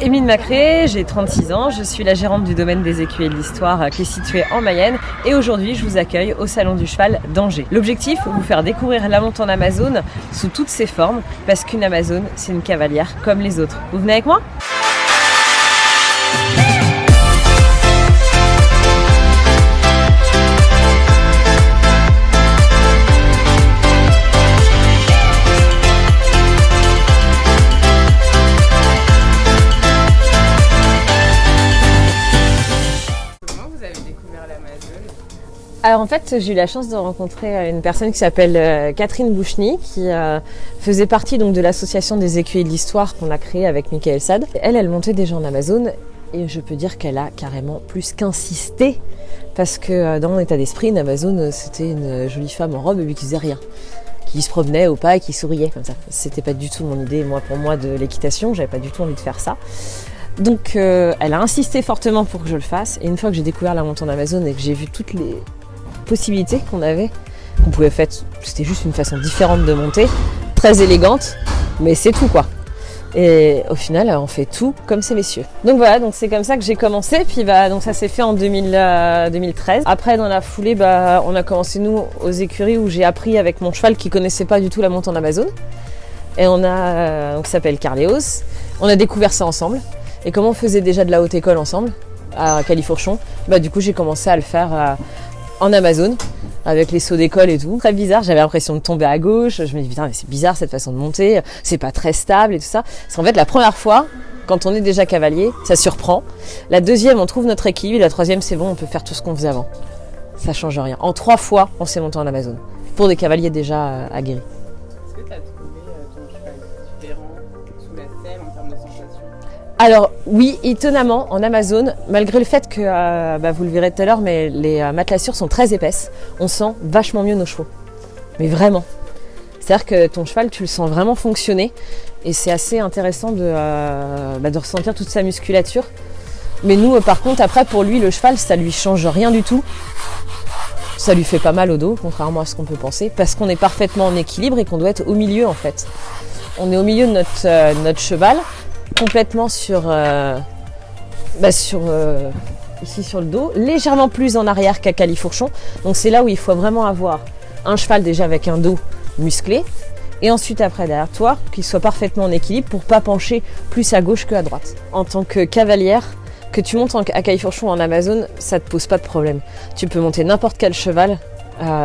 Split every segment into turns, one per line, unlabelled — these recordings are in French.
Émile Macré, j'ai 36 ans, je suis la gérante du domaine des écuries et de l'histoire qui est situé en Mayenne et aujourd'hui je vous accueille au Salon du Cheval d'Angers. L'objectif, vous faire découvrir la monte en Amazone sous toutes ses formes parce qu'une Amazone c'est une cavalière comme les autres. Vous venez avec moi ? Alors en fait, j'ai eu la chance de rencontrer une personne qui s'appelle Catherine Bouchny, qui faisait partie donc de l'association des écuries de l'histoire qu'on a créée avec Michael Sad. Elle montait déjà en Amazone et je peux dire qu'elle a carrément plus qu'insisté parce que dans mon état d'esprit, une Amazone, c'était une jolie femme en robe et qui faisait rien, qui se promenait au pas et qui souriait comme ça. C'était pas du tout mon idée, pour moi, de l'équitation. J'avais pas du tout envie de faire ça. Donc elle a insisté fortement pour que je le fasse. Et une fois que j'ai découvert la montée en Amazone et que j'ai vu toutes les possibilités qu'on pouvait faire, c'était juste une façon différente de monter, très élégante, mais c'est tout quoi. Et au final, on fait tout comme ces messieurs. Donc voilà, donc c'est comme ça que j'ai commencé, puis donc ça s'est fait en 2013. Après, dans la foulée, on a commencé nous aux écuries où j'ai appris avec mon cheval qui connaissait pas du tout la montée en Amazone. Et on a, qui s'appelle Carléos, on a découvert ça ensemble. Et comme on faisait déjà de la haute école ensemble, à Califourchon, du coup j'ai commencé à le faire en Amazone, avec les sauts d'école et tout. Très bizarre, j'avais l'impression de tomber à gauche. Je me dis, putain, mais c'est bizarre cette façon de monter, c'est pas très stable et tout ça. Parce qu'en fait, la première fois, quand on est déjà cavalier, ça surprend. La deuxième, on trouve notre équilibre. Et la troisième, c'est bon, on peut faire tout ce qu'on faisait avant. Ça change rien. En 3 fois, on s'est monté en Amazone. Pour des cavaliers déjà aguerris.
Est-ce que tu as trouvé ton cheval différent sous la selle en termes de sensation ?
Alors oui, étonnamment, en Amazone, malgré le fait que, vous le verrez tout à l'heure, mais les matelassures sont très épaisses, on sent vachement mieux nos chevaux. Mais vraiment. C'est-à-dire que ton cheval, tu le sens vraiment fonctionner et c'est assez intéressant de ressentir toute sa musculature. Mais nous, par contre, après, pour lui, le cheval, ça lui change rien du tout. Ça lui fait pas mal au dos, contrairement à ce qu'on peut penser, parce qu'on est parfaitement en équilibre et qu'on doit être au milieu, en fait. On est au milieu de notre cheval, complètement ici sur le dos, légèrement plus en arrière qu'à Califourchon. Donc c'est là où il faut vraiment avoir un cheval déjà avec un dos musclé et ensuite après derrière toi qu'il soit parfaitement en équilibre pour pas pencher plus à gauche que à droite. En tant que cavalière, que tu montes à Califourchon en Amazone, ça te pose pas de problème. Tu peux monter n'importe quel cheval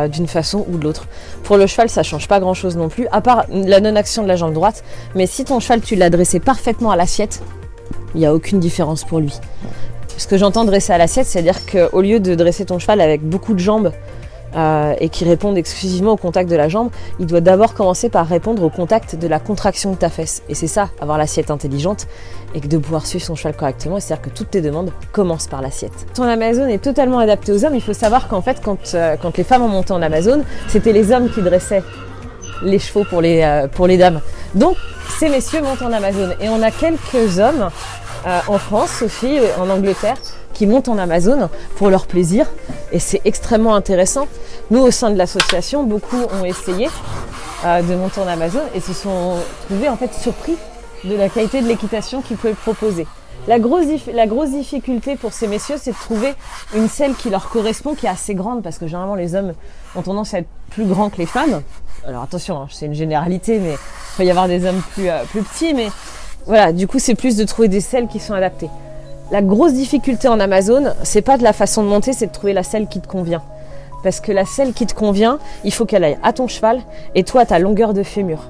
d'une façon ou de l'autre. Pour le cheval, ça change pas grand chose non plus, à part la non-action de la jambe droite. Mais si ton cheval, tu l'as dressé parfaitement à l'assiette, il n'y a aucune différence pour lui. Ce que j'entends dresser à l'assiette, c'est-à-dire qu'au lieu de dresser ton cheval avec beaucoup de jambes et qui répondent exclusivement au contact de la jambe, il doit d'abord commencer par répondre au contact de la contraction de ta fesse. Et c'est ça, avoir l'assiette intelligente et de pouvoir suivre son cheval correctement. C'est-à-dire que toutes tes demandes commencent par l'assiette. Ton Amazone est totalement adapté aux hommes. Il faut savoir qu'en fait, quand les femmes ont monté en Amazone, c'était les hommes qui dressaient les chevaux pour les dames. Donc, ces messieurs montent en Amazone. Et on a quelques hommes en France aussi, en Angleterre, qui montent en Amazone pour leur plaisir. Et c'est extrêmement intéressant. Nous, au sein de l'association, beaucoup ont essayé de monter en Amazone et se sont trouvés en fait surpris de la qualité de l'équitation qu'ils pouvaient proposer. La grosse difficulté pour ces messieurs, c'est de trouver une selle qui leur correspond, qui est assez grande, parce que généralement les hommes ont tendance à être plus grands que les femmes. Alors attention, c'est une généralité, mais il peut y avoir des hommes plus petits, mais voilà, du coup c'est plus de trouver des selles qui sont adaptées. La grosse difficulté en Amazone, c'est pas de la façon de monter, c'est de trouver la selle qui te convient. Parce que la selle qui te convient, il faut qu'elle aille à ton cheval et toi à ta longueur de fémur.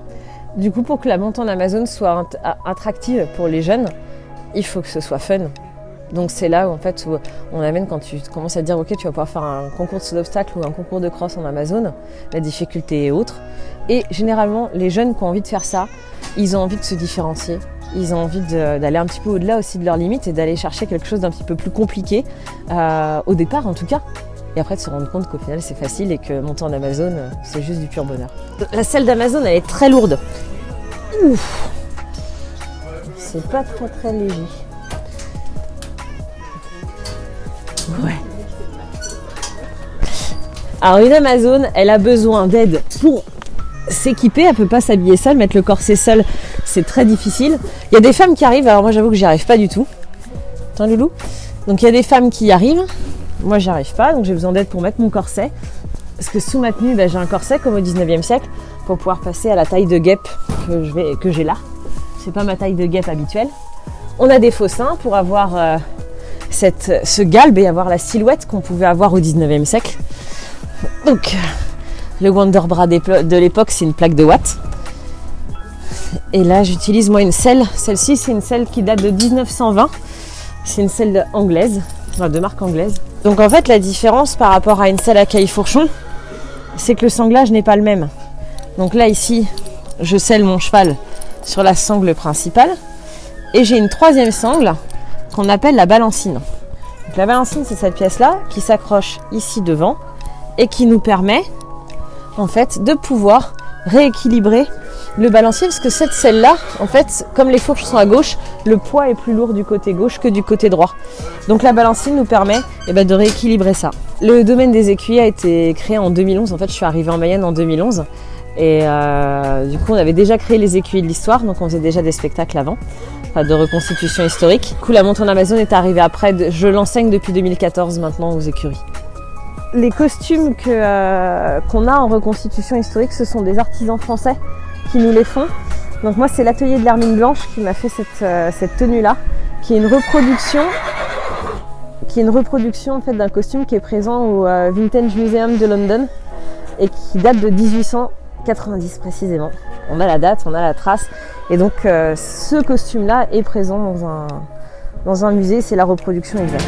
Du coup, pour que la montée en Amazone soit attractive pour les jeunes, il faut que ce soit fun. Donc c'est là où, en fait, où on amène quand tu commences à te dire ok, tu vas pouvoir faire un concours de saut d'obstacle ou un concours de cross en Amazone, la difficulté est autre. Et généralement, les jeunes qui ont envie de faire ça, ils ont envie de se différencier. Ils ont envie d'aller un petit peu au-delà aussi de leurs limites et d'aller chercher quelque chose d'un petit peu plus compliqué, au départ en tout cas. Et après de se rendre compte qu'au final c'est facile et que monter en Amazone, c'est juste du pur bonheur. La selle d'Amazone, elle est très lourde. Ouf. C'est pas très très léger. Ouais. Alors une Amazone, elle a besoin d'aide pour s'équiper, elle peut pas s'habiller seule, mettre le corset seul, c'est très difficile. Il y a des femmes qui arrivent, alors moi j'avoue que j'y arrive pas du tout. Attends Loulou. Donc il y a des femmes qui y arrivent, moi j'y arrive pas, donc j'ai besoin d'aide pour mettre mon corset. Parce que sous ma tenue, j'ai un corset comme au 19e siècle pour pouvoir passer à la taille de guêpe que j'ai là. C'est pas ma taille de guêpe habituelle. On a des faux seins pour avoir ce galbe et avoir la silhouette qu'on pouvait avoir au 19e siècle. Donc le Wonderbra de l'époque, c'est une plaque de Watt. Et là j'utilise moi une selle. Celle-ci c'est une selle qui date de 1920. C'est une selle anglaise, enfin de marque anglaise. Donc en fait la différence par rapport à une selle à califourchon, c'est que le sanglage n'est pas le même. Donc là ici, je selle mon cheval sur la sangle principale et j'ai une troisième sangle qu'on appelle la balancine. Donc la balancine, c'est cette pièce-là qui s'accroche ici devant et qui nous permet en fait de pouvoir rééquilibrer le balancier, parce que cette selle-là, en fait, comme les fourches sont à gauche, le poids est plus lourd du côté gauche que du côté droit. Donc la balancine nous permet de rééquilibrer ça. Le domaine des écuyers a été créé en 2011. En fait, je suis arrivée en Mayenne en 2011. Et du coup, on avait déjà créé les écuyers de l'histoire, donc on faisait déjà des spectacles avant, de reconstitution historique. Du coup, la montagne en Amazon est arrivée après. Je l'enseigne depuis 2014 maintenant aux écuries. Les costumes qu'on a en reconstitution historique, ce sont des artisans français qui nous les font. Donc moi, c'est l'atelier de l'Hermine Blanche qui m'a fait cette tenue-là, qui est une reproduction en fait d'un costume qui est présent au Vintage Museum de London et qui date de 1890 précisément. On a la date, on a la trace, et donc ce costume-là est présent dans un musée, c'est la reproduction exacte.